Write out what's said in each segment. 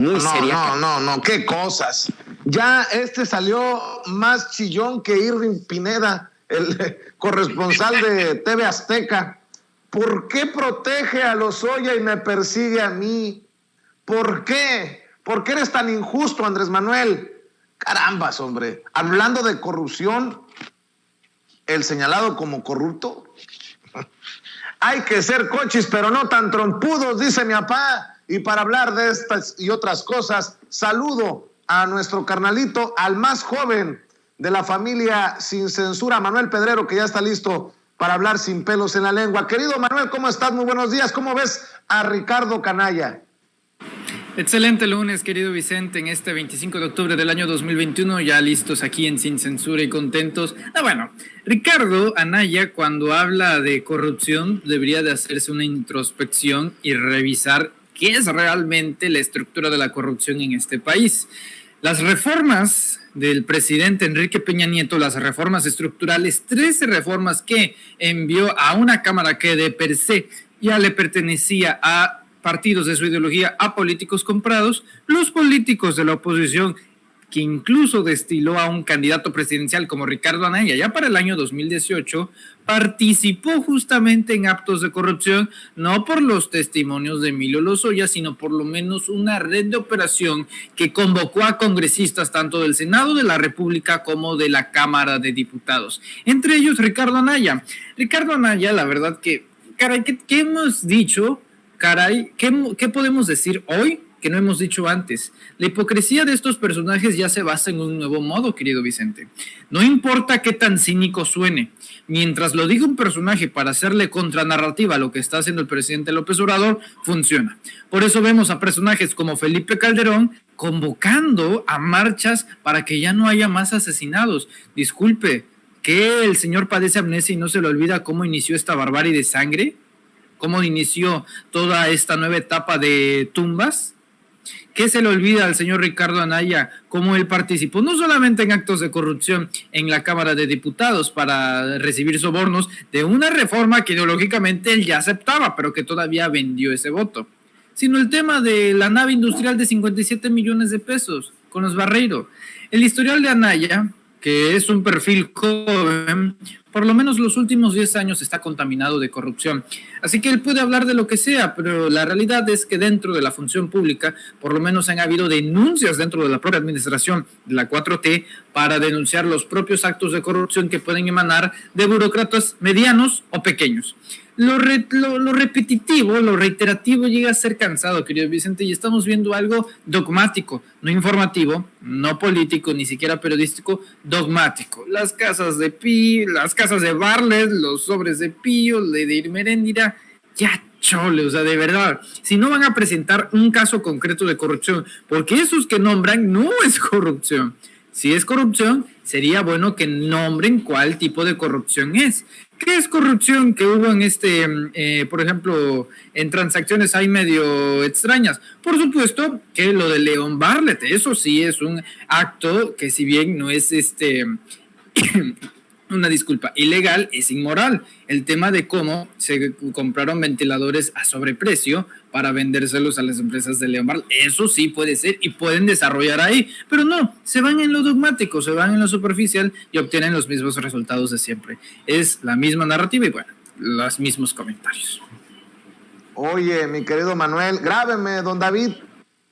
muy seria. No, qué cosas. Ya salió más chillón que Irving Pineda, el corresponsal de TV Azteca. ¿Por qué protege a Lozoya y me persigue a mí? ¿Por qué? ¿Por qué eres tan injusto, Andrés Manuel? Carambas, hombre. Hablando de corrupción, el señalado como corrupto. Hay que ser cochis, pero no tan trompudos, dice mi papá. Y para hablar de estas y otras cosas, saludo a nuestro carnalito, al más joven de la familia Sin Censura, Manuel Pedrero, que ya está listo para hablar sin pelos en la lengua. Querido Manuel, ¿cómo estás? Muy buenos días. ¿Cómo ves a Ricardo Canalla? Excelente lunes, querido Vicente, en este 25 de octubre del año 2021, ya listos aquí en Sin Censura y contentos. Bueno, Ricardo Anaya, cuando habla de corrupción, debería de hacerse una introspección y revisar qué es realmente la estructura de la corrupción en este país. Las reformas del presidente Enrique Peña Nieto, las reformas estructurales, 13 reformas que envió a una Cámara que de per se ya le pertenecía a partidos de su ideología, a políticos comprados, los políticos de la oposición, que incluso destiló a un candidato presidencial como Ricardo Anaya, ya para el año 2018, participó justamente en actos de corrupción, no por los testimonios de Emilio Lozoya, sino por lo menos una red de operación que convocó a congresistas tanto del Senado de la República como de la Cámara de Diputados. Entre ellos, Ricardo Anaya. Ricardo Anaya, la verdad que, caray, ¿qué hemos dicho? Caray, ¿qué podemos decir hoy que no hemos dicho antes? La hipocresía de estos personajes ya se basa en un nuevo modo, querido Vicente. No importa qué tan cínico suene, mientras lo diga un personaje para hacerle contranarrativa a lo que está haciendo el presidente López Obrador, funciona. Por eso vemos a personajes como Felipe Calderón convocando a marchas para que ya no haya más asesinados. Disculpe, ¿que el señor padece amnesia y no se le olvida cómo inició esta barbarie de sangre? ¿Cómo inició toda esta nueva etapa de tumbas? ¿Qué se le olvida al señor Ricardo Anaya? Cómo él participó no solamente en actos de corrupción en la Cámara de Diputados para recibir sobornos de una reforma que ideológicamente él ya aceptaba, pero que todavía vendió ese voto, sino el tema de la nave industrial de 57 millones de pesos con los Barreiro. El historial de Anaya, que es un perfil joven, por lo menos los últimos 10 años está contaminado de corrupción. Así que él puede hablar de lo que sea, pero la realidad es que dentro de la función pública, por lo menos han habido denuncias dentro de la propia administración de la 4T para denunciar los propios actos de corrupción que pueden emanar de burócratas medianos o pequeños. Lo repetitivo, lo reiterativo llega a ser cansado, querido Vicente, y estamos viendo algo dogmático, no informativo, no político, ni siquiera periodístico, dogmático. Las casas de Pi, las casas de Barlet, los sobres de Pío, de Irmeréndira, ya chole, o sea, de verdad, si no van a presentar un caso concreto de corrupción, porque esos que nombran no es corrupción. Si es corrupción, sería bueno que nombren cuál tipo de corrupción es. ¿Qué es corrupción que hubo en por ejemplo, en transacciones ahí medio extrañas? Por supuesto que lo de León Barlet, eso sí es un acto que si bien no es una disculpa, ilegal, es inmoral. El tema de cómo se compraron ventiladores a sobreprecio para vendérselos a las empresas de León Barlet, eso sí puede ser y pueden desarrollar ahí, pero no, se van en lo dogmático, se van en lo superficial y obtienen los mismos resultados de siempre. Es la misma narrativa y bueno, los mismos comentarios. Oye, mi querido Manuel, grábeme, don David,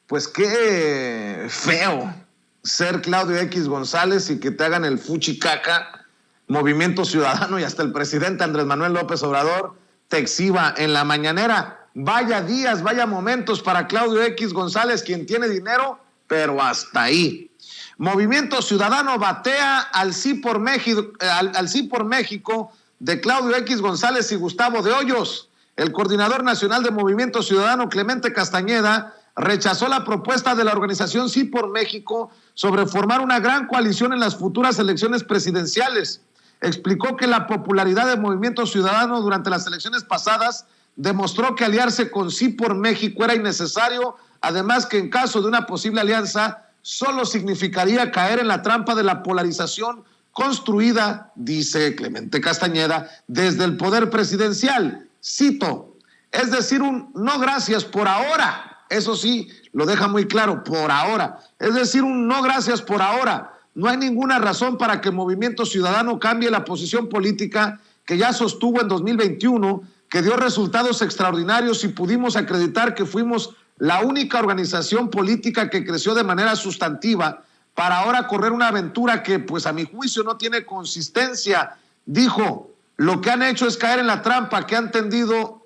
pues qué feo ser Claudio X González y que te hagan el fuchicaca Movimiento Ciudadano y hasta el presidente Andrés Manuel López Obrador te exhiba en la mañanera. Vaya días, vaya momentos para Claudio X González, quien tiene dinero, pero hasta ahí. Movimiento Ciudadano batea al sí por México, al sí por México de Claudio X González y Gustavo de Hoyos. El coordinador nacional de Movimiento Ciudadano, Clemente Castañeda, rechazó la propuesta de la organización Sí por México sobre formar una gran coalición en las futuras elecciones presidenciales. Explicó que la popularidad del Movimiento Ciudadano durante las elecciones pasadas demostró que aliarse con Sí por México era innecesario, además que en caso de una posible alianza solo significaría caer en la trampa de la polarización construida, dice Clemente Castañeda, desde el poder presidencial. Cito, es decir, un no gracias por ahora. eso sí, lo deja muy claro, por ahora. Es decir, un no gracias por ahora. No hay ninguna razón para que el Movimiento Ciudadano cambie la posición política que ya sostuvo en 2021, que dio resultados extraordinarios y pudimos acreditar que fuimos la única organización política que creció de manera sustantiva, para ahora correr una aventura que, pues a mi juicio, no tiene consistencia. Dijo, lo que han hecho es caer en la trampa que ha tendido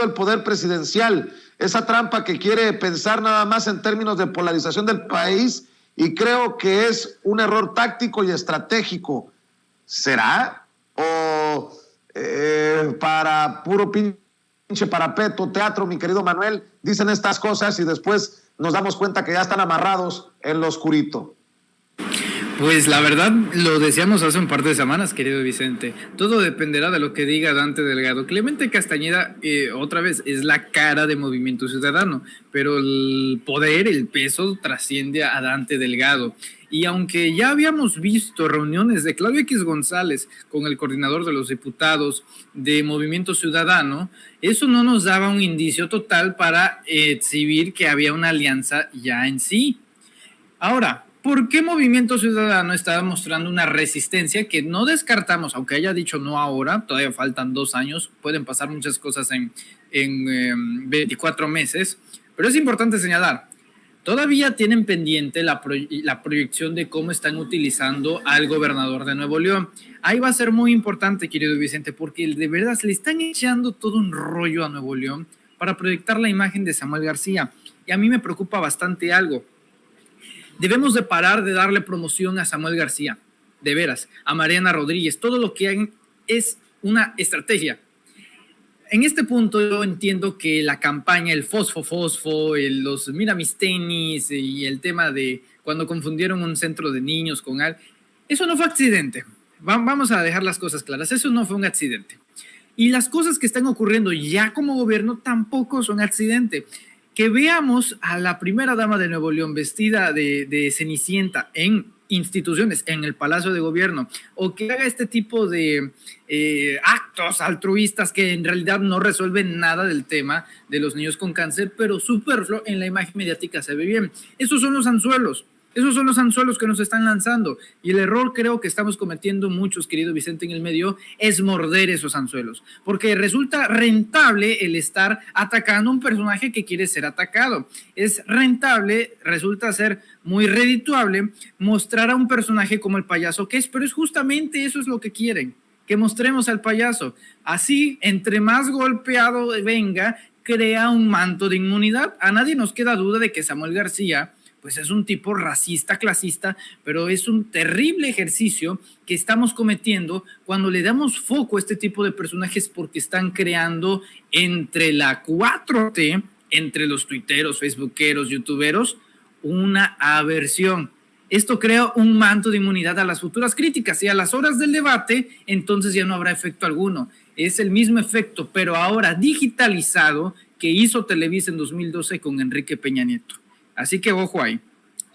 el poder presidencial, esa trampa que quiere pensar nada más en términos de polarización del país, y creo que es un error táctico y estratégico. ¿Será? ¿O para puro pinche parapeto, teatro, mi querido Manuel, dicen estas cosas y después nos damos cuenta que ya están amarrados en lo oscurito? Pues la verdad, lo decíamos hace un par de semanas, querido Vicente. Todo dependerá de lo que diga Dante Delgado. Clemente Castañeda, otra vez, es la cara de Movimiento Ciudadano, pero el poder, el peso, trasciende a Dante Delgado. Y aunque ya habíamos visto reuniones de Claudio X González con el coordinador de los diputados de Movimiento Ciudadano, eso no nos daba un indicio total para exhibir que había una alianza ya en sí. Ahora, ¿por qué Movimiento Ciudadano estaba mostrando una resistencia que no descartamos, aunque haya dicho no ahora, todavía faltan 2 años, pueden pasar muchas cosas en 24 meses, pero es importante señalar, todavía tienen pendiente la proyección de cómo están utilizando al gobernador de Nuevo León. Ahí va a ser muy importante, querido Vicente, porque de verdad le están echando todo un rollo a Nuevo León para proyectar la imagen de Samuel García, y a mí me preocupa bastante algo. Debemos de parar de darle promoción a Samuel García, de veras, a Mariana Rodríguez. Todo lo que hagan es una estrategia. En este punto yo entiendo que la campaña, el fosfo, los mira mis tenis y el tema de cuando confundieron un centro de niños con algo, eso no fue accidente. Vamos a dejar las cosas claras, eso no fue un accidente. Y las cosas que están ocurriendo ya como gobierno tampoco son accidente. Que veamos a la primera dama de Nuevo León vestida de Cenicienta en instituciones, en el Palacio de Gobierno, o que haga este tipo de actos altruistas que en realidad no resuelven nada del tema de los niños con cáncer, pero superfluo en la imagen mediática se ve bien. Esos son los anzuelos que nos están lanzando, y el error creo que estamos cometiendo muchos, querido Vicente, en el medio, es morder esos anzuelos, porque resulta rentable el estar atacando a un personaje que quiere ser atacado. Es rentable, resulta ser muy redituable mostrar a un personaje como el payaso que es, pero es justamente eso es lo que quieren, que mostremos al payaso. Así, entre más golpeado venga, crea un manto de inmunidad. A nadie nos queda duda de que Samuel García pues es un tipo racista, clasista, pero es un terrible ejercicio que estamos cometiendo cuando le damos foco a este tipo de personajes, porque están creando entre la 4T, entre los tuiteros, facebookeros, youtuberos, una aversión. Esto crea un manto de inmunidad a las futuras críticas, y a las horas del debate, entonces ya no habrá efecto alguno. Es el mismo efecto, pero ahora digitalizado, que hizo Televisa en 2012 con Enrique Peña Nieto. Así que ojo ahí.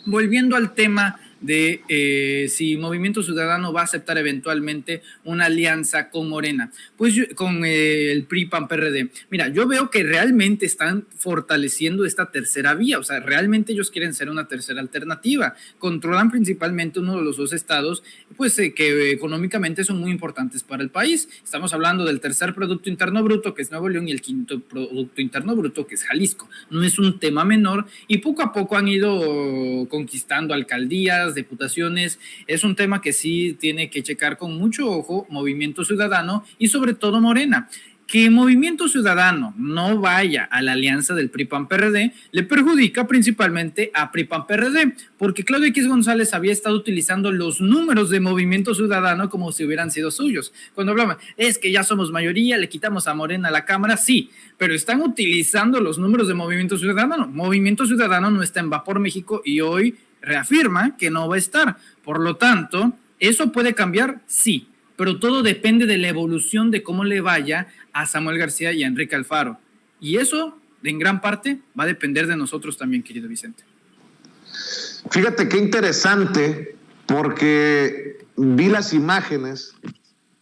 Volviendo al tema de si Movimiento Ciudadano va a aceptar eventualmente una alianza con Morena, pues con el PRI, PAN, PRD. Mira, yo veo que realmente están fortaleciendo esta tercera vía, o sea, realmente ellos quieren ser una tercera alternativa. Controlan principalmente uno de los 2 estados, pues que económicamente son muy importantes para el país. Estamos hablando del tercer Producto Interno Bruto, que es Nuevo León, y el quinto Producto Interno Bruto, que es Jalisco. No es un tema menor, y poco a poco han ido conquistando alcaldías, diputaciones. Es un tema que sí tiene que checar con mucho ojo Movimiento Ciudadano y sobre todo Morena. Que Movimiento Ciudadano no vaya a la alianza del PRI-PAN-PRD le perjudica principalmente a PRI-PAN-PRD, porque Claudio X González había estado utilizando los números de Movimiento Ciudadano como si hubieran sido suyos. Cuando hablaban, es que ya somos mayoría, le quitamos a Morena a la Cámara, sí, pero están utilizando los números de Movimiento Ciudadano. Movimiento Ciudadano no está en Vapor México y hoy reafirma que no va a estar. Por lo tanto, ¿eso puede cambiar? Sí, pero todo depende de la evolución de cómo le vaya a Samuel García y a Enrique Alfaro. Y eso, en gran parte, va a depender de nosotros también, querido Vicente. Fíjate qué interesante, porque vi las imágenes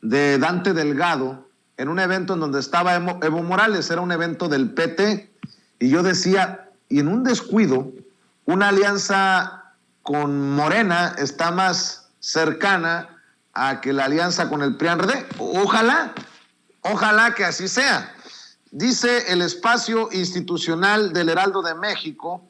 de Dante Delgado en un evento en donde estaba Evo Morales, era un evento del PT, y yo decía, y en un descuido, una alianza con Morena está más cercana a que la alianza con el PRI-PAN-RD. Ojalá que así sea. Dice el espacio institucional del Heraldo de México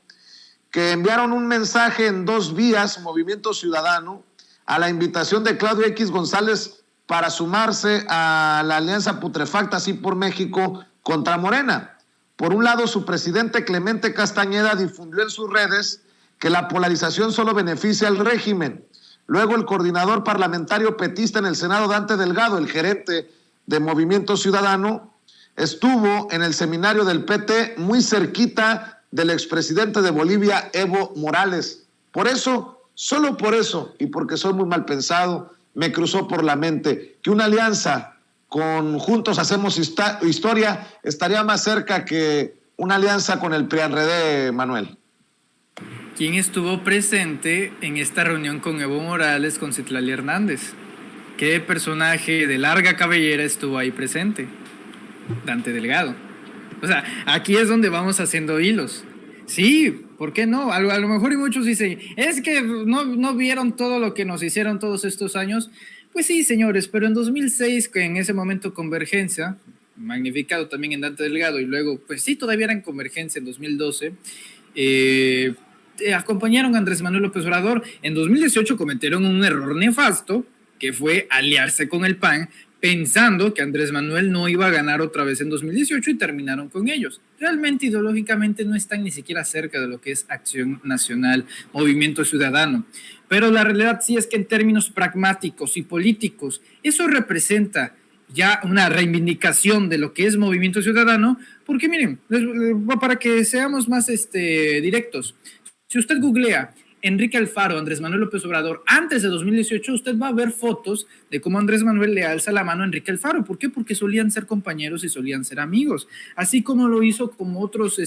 que enviaron un mensaje en 2 vías, Movimiento Ciudadano, a la invitación de Claudio X González para sumarse a la alianza putrefacta Sí por México contra Morena. Por un lado, su presidente Clemente Castañeda difundió en sus redes que la polarización solo beneficia al régimen. Luego, el coordinador parlamentario petista en el Senado, Dante Delgado, el gerente de Movimiento Ciudadano, estuvo en el seminario del PT muy cerquita del expresidente de Bolivia, Evo Morales. Por eso, solo por eso, y porque soy muy mal pensado, me cruzó por la mente que una alianza con Juntos Hacemos Historia estaría más cerca que una alianza con el PRI-PAN-RD, Manuel. ¿Quién estuvo presente en esta reunión con Evo Morales, con Citlali Hernández? ¿Qué personaje de larga cabellera estuvo ahí presente? Dante Delgado. O sea, aquí es donde vamos haciendo hilos. Sí, ¿por qué no? A lo mejor y muchos dicen, es que no vieron todo lo que nos hicieron todos estos años. Pues sí, señores, pero en 2006, que en ese momento Convergencia, magnificado también en Dante Delgado, y luego, pues sí, todavía era en Convergencia en 2012, acompañaron a Andrés Manuel López Obrador. En 2018 cometieron un error nefasto, que fue aliarse con el PAN, pensando que Andrés Manuel no iba a ganar otra vez en 2018 y terminaron con ellos. Realmente ideológicamente no están ni siquiera cerca de lo que es Acción Nacional, Movimiento Ciudadano. Pero la realidad sí es que en términos pragmáticos y políticos, eso representa ya una reivindicación de lo que es Movimiento Ciudadano, porque miren, para que seamos más directos, si usted googlea Enrique Alfaro, Andrés Manuel López Obrador, antes de 2018, usted va a ver fotos de cómo Andrés Manuel le alza la mano a Enrique Alfaro. ¿Por qué? Porque solían ser compañeros y solían ser amigos, así como lo hizo con otros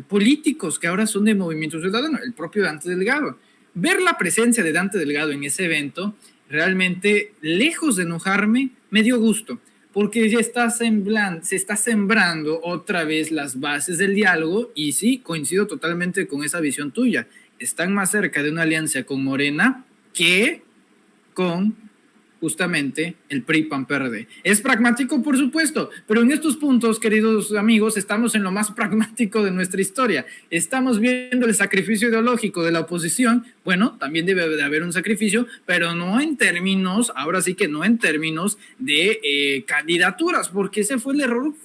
políticos que ahora son de Movimiento Ciudadano, el propio Dante Delgado. Ver la presencia de Dante Delgado en ese evento, realmente, lejos de enojarme, me dio gusto, porque ya se está sembrando otra vez las bases del diálogo, y sí, coincido totalmente con esa visión tuya. Están más cerca de una alianza con Morena que con justamente el PRI-PAN-PRD. Es pragmático, por supuesto, pero en estos puntos, queridos amigos, estamos en lo más pragmático de nuestra historia. Estamos viendo el sacrificio ideológico de la oposición. Bueno, también debe de haber un sacrificio, pero no en términos, ahora sí que no en términos de candidaturas, porque ese fue el error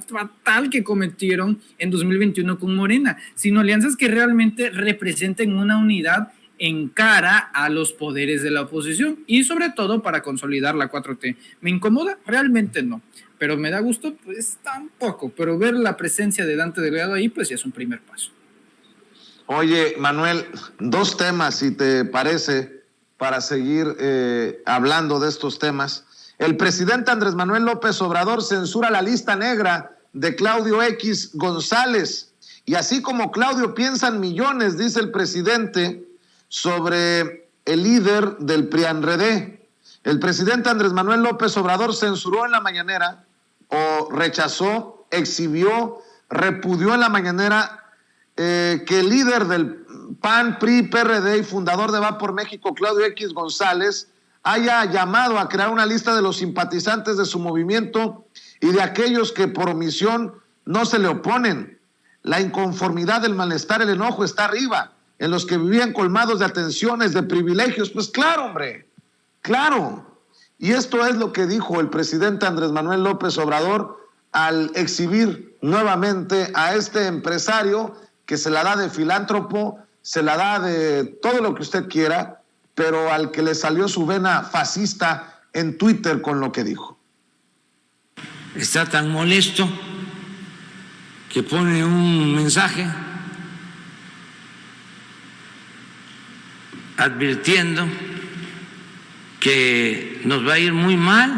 fatal que cometieron en 2021 con Morena, sino alianzas que realmente representen una unidad en cara a los poderes de la oposición y sobre todo para consolidar la 4T. ¿Me incomoda? Realmente no, pero me da gusto, pues tampoco, pero ver la presencia de Dante Delgado ahí, pues ya es un primer paso. Oye, Manuel, 2 temas, si te parece, para seguir hablando de estos temas. El presidente Andrés Manuel López Obrador censura la lista negra de Claudio X González, y así como Claudio piensan millones, dice el presidente, sobre el líder del PRI-PAN-RD. El presidente Andrés Manuel López Obrador censuró en la mañanera, o rechazó, exhibió, repudió en la mañanera que el líder del PAN, PRI, PRD y fundador de Va por México, Claudio X González, haya llamado a crear una lista de los simpatizantes de su movimiento y de aquellos que por omisión no se le oponen. La inconformidad, el malestar, el enojo está arriba, en los que vivían colmados de atenciones, de privilegios. Pues claro, hombre, claro. Y esto es lo que dijo el presidente Andrés Manuel López Obrador al exhibir nuevamente a este empresario que se la da de filántropo, se la da de todo lo que usted quiera, pero al que le salió su vena fascista en Twitter con lo que dijo. Está tan molesto que pone un mensaje advirtiendo que nos va a ir muy mal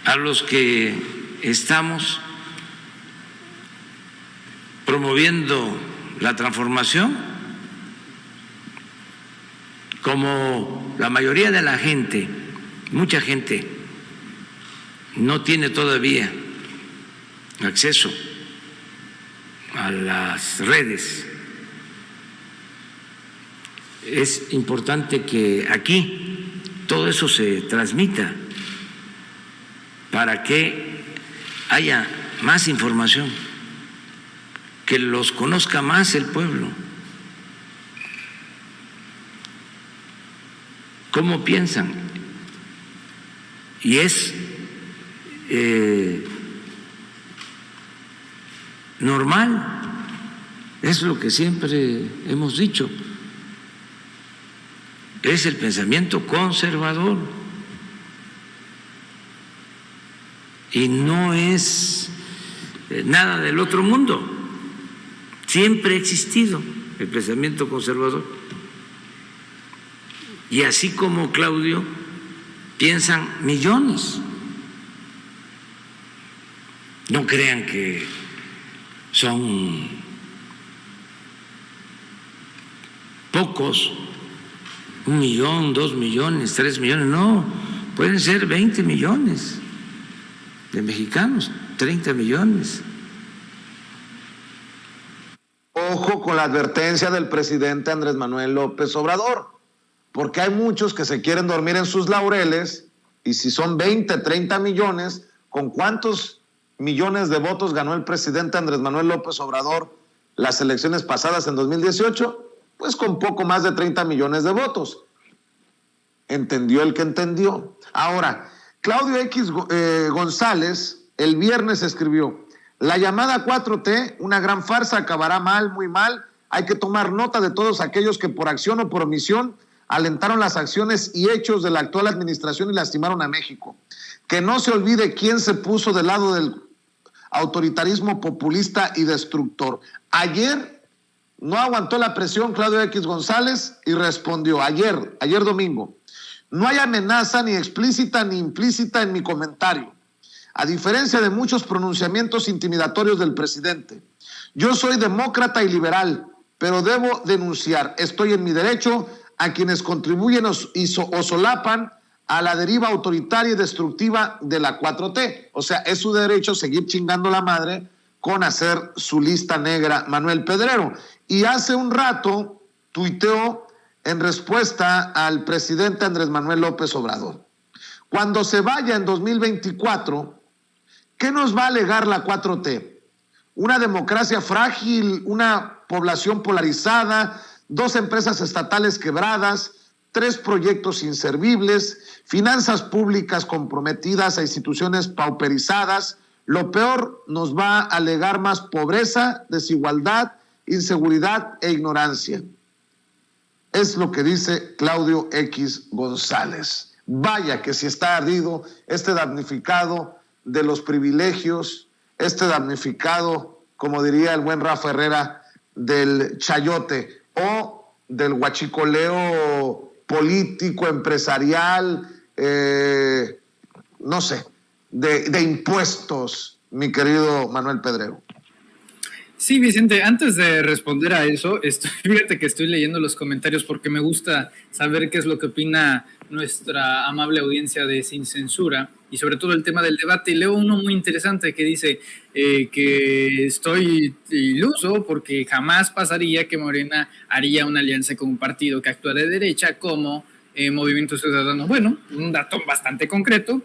a los que estamos promoviendo la transformación, como la mayoría de la gente, mucha gente no tiene todavía acceso a las redes. Es importante que aquí todo eso se transmita para que haya más información, que los conozca más el pueblo. ¿Cómo piensan? Y es normal, es lo que siempre hemos dicho, es el pensamiento conservador y no es nada del otro mundo, siempre ha existido el pensamiento conservador. Y así como Claudio, piensan millones. No crean que son pocos, 1 millón, 2 millones, 3 millones, no, pueden ser 20 millones de mexicanos, 30 millones. Ojo con la advertencia del presidente Andrés Manuel López Obrador, porque hay muchos que se quieren dormir en sus laureles, y si son 20, 30 millones, ¿con cuántos millones de votos ganó el presidente Andrés Manuel López Obrador las elecciones pasadas en 2018? Pues con poco más de 30 millones de votos. Entendió el que entendió. Ahora, Claudio X González el viernes escribió: la llamada 4T, una gran farsa, acabará mal, muy mal. Hay que tomar nota de todos aquellos que por acción o por omisión alentaron las acciones y hechos de la actual administración y lastimaron a México. Que no se olvide quién se puso del lado del autoritarismo populista y destructor. Ayer no aguantó la presión Claudio X González y respondió, ayer domingo: no hay amenaza ni explícita ni implícita en mi comentario, a diferencia de muchos pronunciamientos intimidatorios del presidente. Yo soy demócrata y liberal, pero debo denunciar, estoy en mi derecho, a quienes contribuyen o solapan a la deriva autoritaria y destructiva de la 4T. O sea, es su derecho seguir chingando la madre con hacer su lista negra Manuel Pedrero. Y hace un rato tuiteó en respuesta al presidente Andrés Manuel López Obrador: cuando se vaya en 2024, ¿qué nos va a legar la 4T? Una democracia frágil, una población polarizada, 2 empresas estatales quebradas, 3 proyectos inservibles, finanzas públicas comprometidas a instituciones pauperizadas. Lo peor, nos va a legar más pobreza, desigualdad, inseguridad e ignorancia. Es lo que dice Claudio X González. Vaya que si está ardido este damnificado de los privilegios, este damnificado, como diría el buen Rafa Herrera, del chayote o del huachicoleo político, empresarial, no sé, de impuestos, mi querido Manuel Pedrero. Sí, Vicente, antes de responder a eso, fíjate que estoy leyendo los comentarios porque me gusta saber qué es lo que opina nuestra amable audiencia de Sin Censura y sobre todo el tema del debate. Y leo uno muy interesante que dice que estoy iluso porque jamás pasaría que Morena haría una alianza con un partido que actúa de derecha como Movimiento Ciudadano. Bueno, un dato bastante concreto.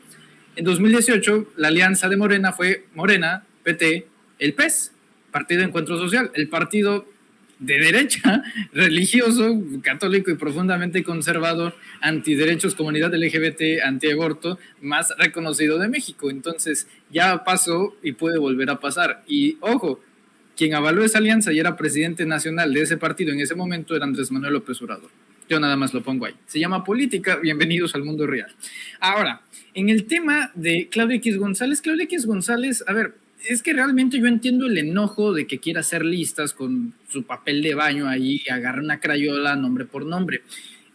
En 2018, la alianza de Morena fue Morena, PT, el PES, Partido de Encuentro Social, el partido de derecha, religioso, católico y profundamente conservador, antiderechos, comunidad LGBT, antiaborto, más reconocido de México. Entonces ya pasó y puede volver a pasar. Y ojo, quien avaló esa alianza y era presidente nacional de ese partido en ese momento era Andrés Manuel López Obrador. Yo nada más lo pongo ahí. Se llama política, bienvenidos al mundo real. Ahora, en el tema de Claudio X González, a ver, es que realmente yo entiendo el enojo de que quiera hacer listas con su papel de baño ahí, agarra una crayola nombre por nombre.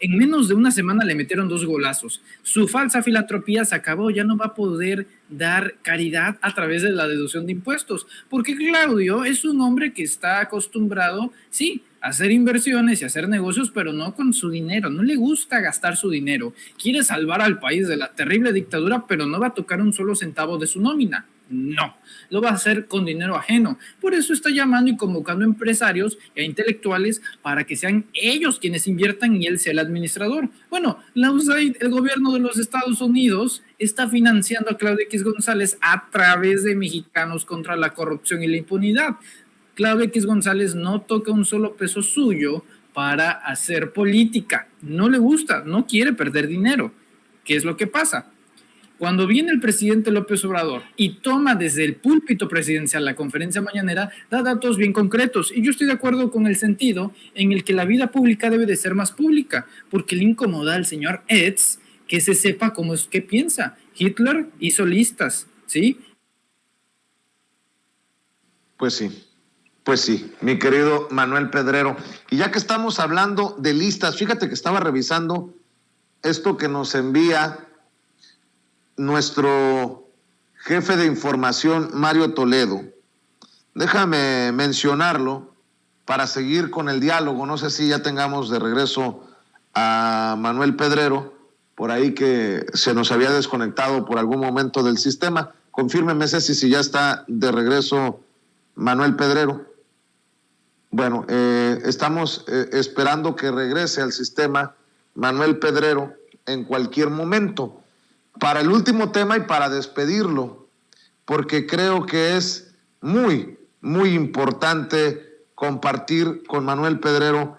En menos de una semana le metieron 2 golazos. Su falsa filantropía se acabó, ya no va a poder dar caridad a través de la deducción de impuestos, porque Claudio es un hombre que está acostumbrado, sí, a hacer inversiones y hacer negocios, pero no con su dinero, no le gusta gastar su dinero. Quiere salvar al país de la terrible dictadura, pero no va a tocar un solo centavo de su nómina. No, lo va a hacer con dinero ajeno. Por eso está llamando y convocando empresarios e intelectuales para que sean ellos quienes inviertan y él sea el administrador. Bueno, la USAID, el gobierno de los Estados Unidos, está financiando a Claudio X González a través de Mexicanos contra la Corrupción y la Impunidad. Claudio X González no toca un solo peso suyo para hacer política. No le gusta, no quiere perder dinero. ¿Qué es lo que pasa? Cuando viene el presidente López Obrador y toma desde el púlpito presidencial la conferencia mañanera, da datos bien concretos. Y yo estoy de acuerdo con el sentido en el que la vida pública debe de ser más pública, porque le incomoda al señor Etz que se sepa cómo es que piensa. Hitler hizo listas, ¿sí? Pues sí, mi querido Manuel Pedrero. Y ya que estamos hablando de listas, fíjate que estaba revisando esto que nos envía nuestro jefe de información, Mario Toledo. Déjame mencionarlo para seguir con el diálogo. No sé si ya tengamos de regreso a Manuel Pedrero, por ahí que se nos había desconectado por algún momento del sistema. Confírmeme, Ceci, si ya está de regreso Manuel Pedrero. Bueno, estamos esperando que regrese al sistema Manuel Pedrero en cualquier momento. Para el último tema y para despedirlo, porque creo que es muy, muy importante compartir con Manuel Pedrero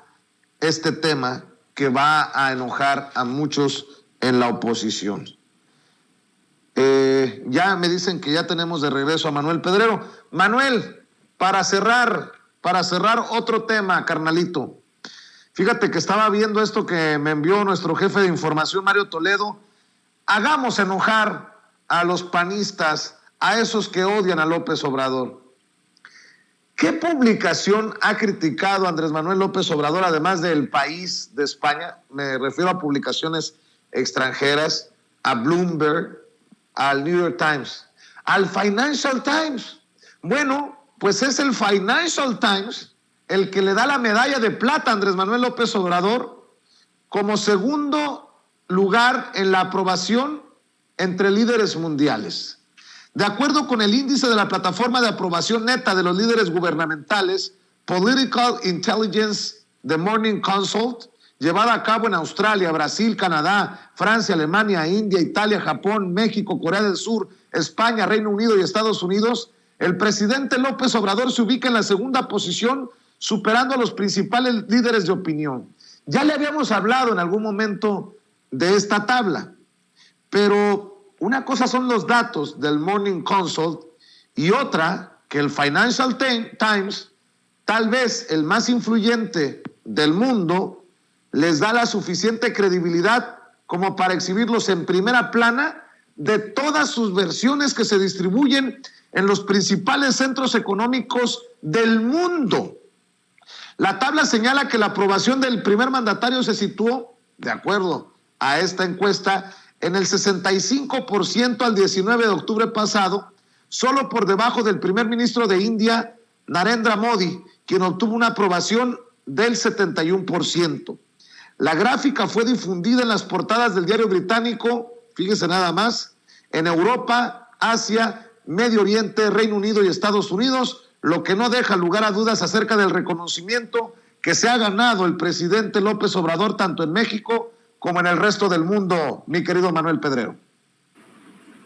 este tema que va a enojar a muchos en la oposición. Ya me dicen que ya tenemos de regreso a Manuel Pedrero. Manuel, para cerrar otro tema, carnalito. Fíjate que estaba viendo esto que me envió nuestro jefe de información, Mario Toledo. Hagamos enojar a los panistas, a esos que odian a López Obrador. ¿Qué publicación ha criticado Andrés Manuel López Obrador, además del País de España? Me refiero a publicaciones extranjeras, a Bloomberg, al New York Times, al Financial Times. Bueno, pues es el Financial Times el que le da la medalla de plata a Andrés Manuel López Obrador como segundo lugar en la aprobación entre líderes mundiales. De acuerdo con el índice de la plataforma de aprobación neta de los líderes gubernamentales, Political Intelligence The Morning Consult, llevada a cabo en Australia, Brasil, Canadá, Francia, Alemania, India, Italia, Japón, México, Corea del Sur, España, Reino Unido y Estados Unidos, el presidente López Obrador se ubica en la segunda posición, superando a los principales líderes de opinión. Ya le habíamos hablado en algún momento de esta tabla, pero una cosa son los datos del Morning Consult y otra que el Financial Times, tal vez el más influyente del mundo, les da la suficiente credibilidad como para exhibirlos en primera plana de todas sus versiones que se distribuyen en los principales centros económicos del mundo. La tabla señala que la aprobación del primer mandatario se situó, de acuerdo a esta encuesta, en el 65% al 19 de octubre pasado, solo por debajo del primer ministro de India, Narendra Modi, quien obtuvo una aprobación del 71%. La gráfica fue difundida en las portadas del diario británico, fíjese nada más, en Europa, Asia, Medio Oriente, Reino Unido y Estados Unidos, lo que no deja lugar a dudas acerca del reconocimiento que se ha ganado el presidente López Obrador tanto en México como en el resto del mundo, mi querido Manuel Pedrero.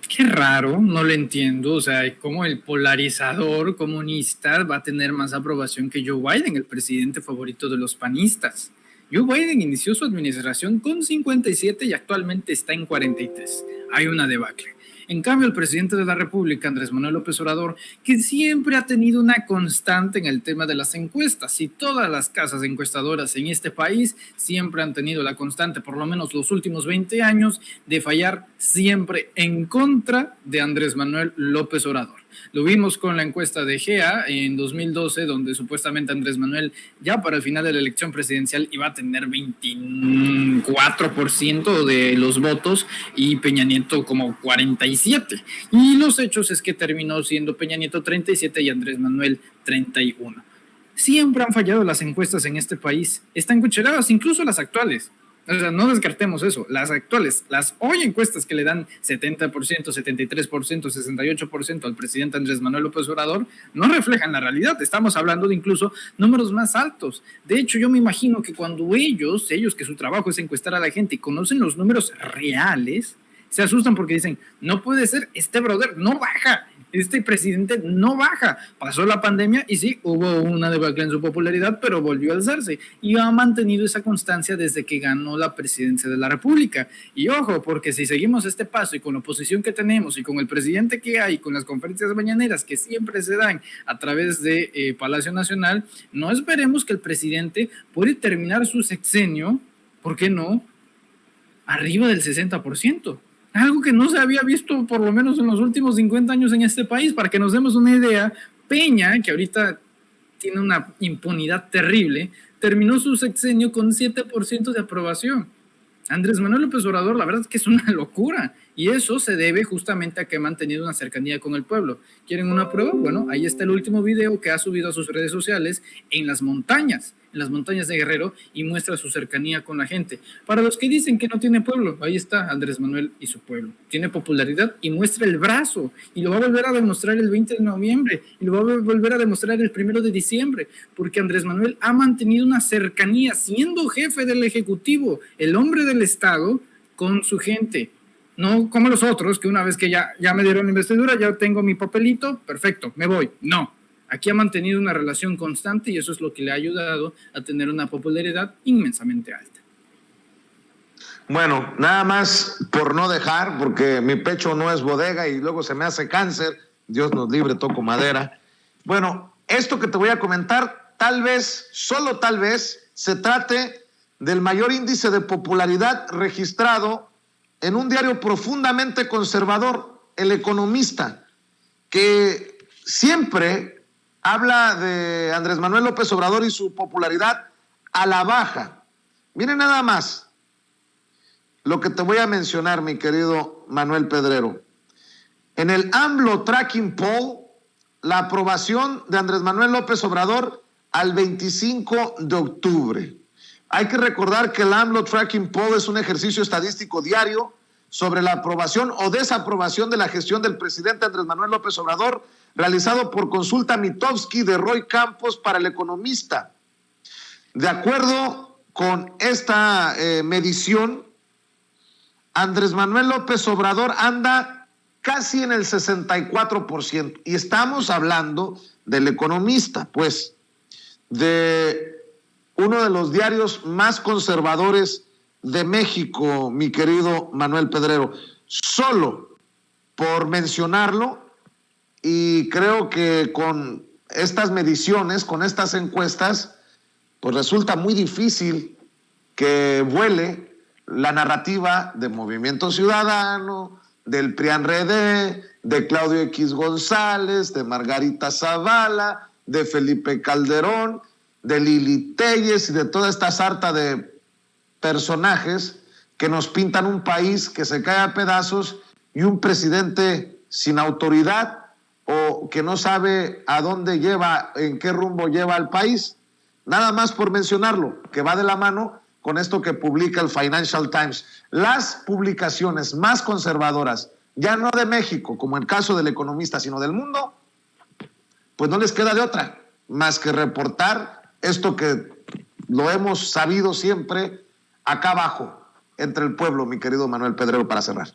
Qué raro, no lo entiendo. O sea, como el polarizador comunista va a tener más aprobación que Joe Biden, el presidente favorito de los panistas. Joe Biden inició su administración con 57 y actualmente está en 43. Hay una debacle. En cambio, el presidente de la República, Andrés Manuel López Obrador, que siempre ha tenido una constante en el tema de las encuestas, y todas las casas encuestadoras en este país siempre han tenido la constante, por lo menos los últimos 20 años, de fallar siempre en contra de Andrés Manuel López Obrador. Lo vimos con la encuesta de GEA en 2012, donde supuestamente Andrés Manuel ya para el final de la elección presidencial iba a tener 24% de los votos y Peña Nieto como 47%. Y los hechos es que terminó siendo Peña Nieto 37 y Andrés Manuel 31. Siempre han fallado las encuestas en este país. Están cucheradas, incluso las actuales. O sea, no descartemos eso. Las actuales, las hoy encuestas que le dan 70%, 73%, 68% al presidente Andrés Manuel López Obrador, no reflejan la realidad. Estamos hablando de incluso números más altos. De hecho, yo me imagino que cuando ellos que su trabajo es encuestar a la gente y conocen los números reales, se asustan porque dicen, no puede ser, este brother no baja. Este presidente no baja. Pasó la pandemia y sí, hubo una debacle en su popularidad, pero volvió a alzarse y ha mantenido esa constancia desde que ganó la presidencia de la República. Y ojo, porque si seguimos este paso y con la oposición que tenemos y con el presidente que hay, con las conferencias mañaneras que siempre se dan a través de Palacio Nacional, no esperemos que el presidente puede terminar su sexenio, ¿por qué no?, arriba del 60%. Algo que no se había visto por lo menos en los últimos 50 años en este país. Para que nos demos una idea, Peña, que ahorita tiene una impunidad terrible, terminó su sexenio con 7% de aprobación. Andrés Manuel López Obrador, la verdad es que es una locura. Y eso se debe justamente a que ha mantenido una cercanía con el pueblo. ¿Quieren una prueba? Bueno, ahí está el último video que ha subido a sus redes sociales en las montañas de Guerrero, y muestra su cercanía con la gente. Para los que dicen que no tiene pueblo, ahí está Andrés Manuel y su pueblo. Tiene popularidad y muestra el brazo, y lo va a volver a demostrar el 20 de noviembre, y lo va a volver a demostrar el 1 de diciembre, porque Andrés Manuel ha mantenido una cercanía, siendo jefe del Ejecutivo, el hombre del Estado, con su gente. No como los otros, que una vez que ya me dieron la investidura, ya tengo mi papelito, perfecto, me voy. No. Aquí ha mantenido una relación constante y eso es lo que le ha ayudado a tener una popularidad inmensamente alta. Bueno, nada más por no dejar, porque mi pecho no es bodega y luego se me hace cáncer, Dios nos libre, toco madera. Bueno, esto que te voy a comentar, tal vez, solo tal vez, se trate del mayor índice de popularidad registrado en un diario profundamente conservador, El Economista, que siempre habla de Andrés Manuel López Obrador y su popularidad a la baja. Miren nada más lo que te voy a mencionar, mi querido Manuel Pedrero. En el AMLO Tracking Poll, la aprobación de Andrés Manuel López Obrador al 25 de octubre. Hay que recordar que el AMLO Tracking Poll es un ejercicio estadístico diario sobre la aprobación o desaprobación de la gestión del presidente Andrés Manuel López Obrador, realizado por consulta Mitofsky de Roy Campos para El Economista. De acuerdo con esta medición, Andrés Manuel López Obrador anda casi en el 64%. Y estamos hablando del Economista, pues, de uno de los diarios más conservadores de México, mi querido Manuel Pedrero. Solo por mencionarlo, y creo que con estas mediciones, con estas encuestas, pues resulta muy difícil que vuele la narrativa de Movimiento Ciudadano, del PRIAN-RD, de Claudio X González, de Margarita Zavala, de Felipe Calderón, de Lili Téllez y de toda esta sarta de personajes que nos pintan un país que se cae a pedazos y un presidente sin autoridad o que no sabe a dónde lleva, en qué rumbo lleva al país. Nada más por mencionarlo, que va de la mano con esto que publica el Financial Times. Las publicaciones más conservadoras, ya no de México, como el caso del Economista, sino del mundo, pues no les queda de otra más que reportar esto que lo hemos sabido siempre acá abajo, entre el pueblo, mi querido Manuel Pedrero, para cerrar.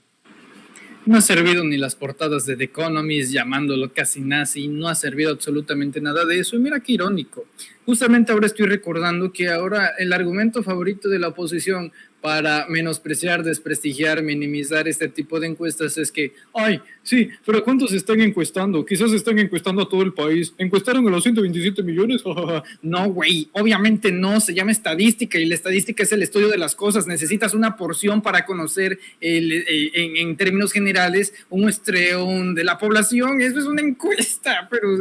No ha servido ni las portadas de The Economist llamándolo casi nazi, no ha servido absolutamente nada de eso. Y mira qué irónico. Justamente ahora estoy recordando que ahora el argumento favorito de la oposición para menospreciar, desprestigiar, minimizar este tipo de encuestas es que, ay, sí, pero ¿cuántos están encuestando? Quizás están encuestando a todo el país. ¿Encuestaron a los 127 millones? No, güey, obviamente no, se llama estadística y la estadística es el estudio de las cosas. Necesitas una porción para conocer en términos generales un muestreo de la población. Eso es una encuesta, pero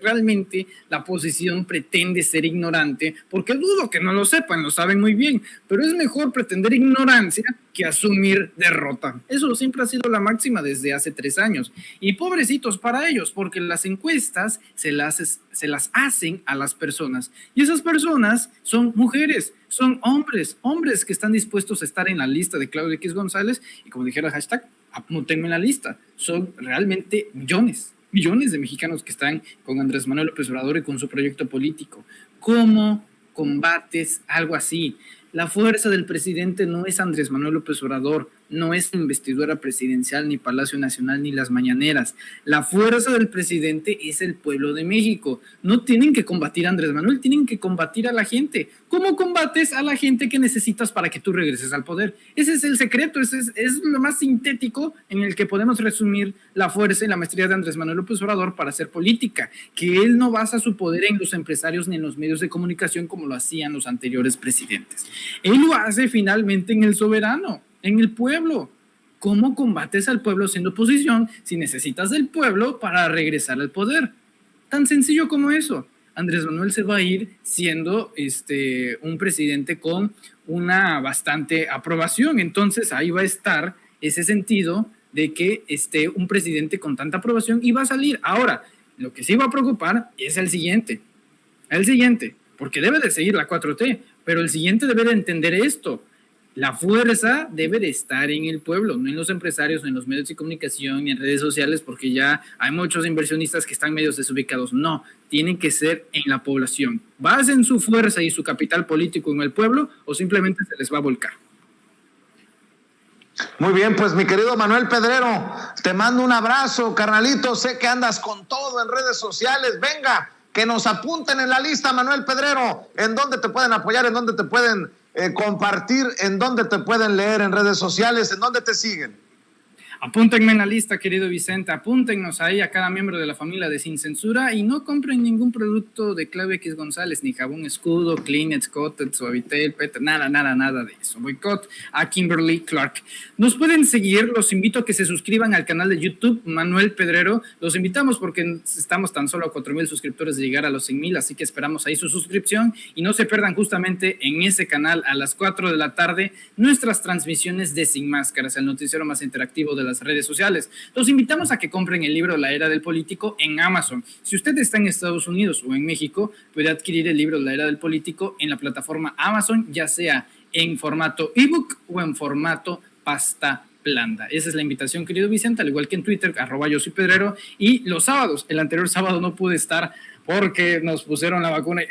realmente la oposición pretende ser ignorante, porque dudo que no lo sepan, lo saben muy bien, pero es mejor pretender ignorancia que asumir derrota. Eso siempre ha sido la máxima desde hace 3 años. Y pobrecitos para ellos, porque las encuestas se las hacen a las personas. Y esas personas son mujeres, son hombres que están dispuestos a estar en la lista de Claudio X González. Y como dijera el hashtag, apúntenme en la lista. Son realmente millones de mexicanos que están con Andrés Manuel López Obrador y con su proyecto político. ¿Cómo combates algo así? La fuerza del presidente no es Andrés Manuel López Obrador, no es investidura presidencial, ni Palacio Nacional, ni las mañaneras. La fuerza del presidente es el pueblo de México. No tienen que combatir a Andrés Manuel, tienen que combatir a la gente. ¿Cómo combates a la gente que necesitas para que tú regreses al poder? Ese es el secreto, es lo más sintético en el que podemos resumir la fuerza y la maestría de Andrés Manuel López Obrador para hacer política, que él no basa su poder en los empresarios ni en los medios de comunicación como lo hacían los anteriores presidentes. Él lo hace finalmente en el soberano, en el pueblo. ¿Cómo combates al pueblo siendo oposición si necesitas del pueblo para regresar al poder? Tan sencillo como eso. Andrés Manuel se va a ir siendo un presidente con una bastante aprobación. Entonces ahí va a estar ese sentido de que esté un presidente con tanta aprobación y va a salir. Ahora, lo que sí va a preocupar es el siguiente, porque debe de seguir la 4T, pero el siguiente debe de entender esto. La fuerza debe de estar en el pueblo, no en los empresarios, no en los medios de comunicación, ni en redes sociales, porque ya hay muchos inversionistas que están medios desubicados. No, tienen que ser en la población. ¿Basen su fuerza y su capital político en el pueblo o simplemente se les va a volcar? Muy bien, pues mi querido Manuel Pedrero, te mando un abrazo, carnalito. Sé que andas con todo en redes sociales. Venga, que nos apunten en la lista, Manuel Pedrero. ¿En dónde te pueden apoyar? ¿En dónde te pueden compartir? ¿En dónde te pueden leer en redes sociales? ¿En dónde te siguen? Apúntenme en la lista, querido Vicente, apúntennos ahí a cada miembro de la familia de Sin Censura y no compren ningún producto de Claudio X González, ni jabón Escudo, Kleenex, Cotet, Suavitel, Peter, nada de eso. Boicot a Kimberly Clark. Nos pueden seguir, los invito a que se suscriban al canal de YouTube Manuel Pedrero, los invitamos porque estamos tan solo a 4,000 suscriptores de llegar a los 100,000, así que esperamos ahí su suscripción y no se pierdan justamente en ese canal a las 4 de la tarde nuestras transmisiones de Sin Máscaras, el noticiero más interactivo de las redes sociales. Los invitamos a que compren el libro La Era del Político en Amazon. Si usted está en Estados Unidos o en México, puede adquirir el libro La Era del Político en la plataforma Amazon, ya sea en formato ebook o en formato pasta blanda. Esa es la invitación, querido Vicente, al igual que en Twitter, @YoSoyPedrero. Y los sábados, el anterior sábado no pude estar porque nos pusieron la vacuna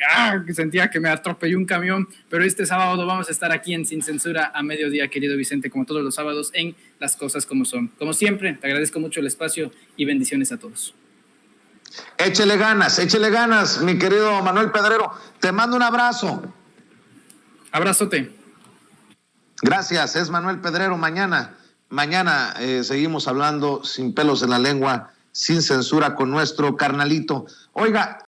y sentía que me atropelló un camión, pero este sábado vamos a estar aquí en Sin Censura a mediodía, querido Vicente, como todos los sábados en Las Cosas Como Son. Como siempre, te agradezco mucho el espacio y bendiciones a todos. Échele ganas, mi querido Manuel Pedrero. Te mando un abrazo. Abrazote. Gracias, es Manuel Pedrero. Mañana seguimos hablando sin pelos en la lengua, sin censura con nuestro carnalito. Oiga,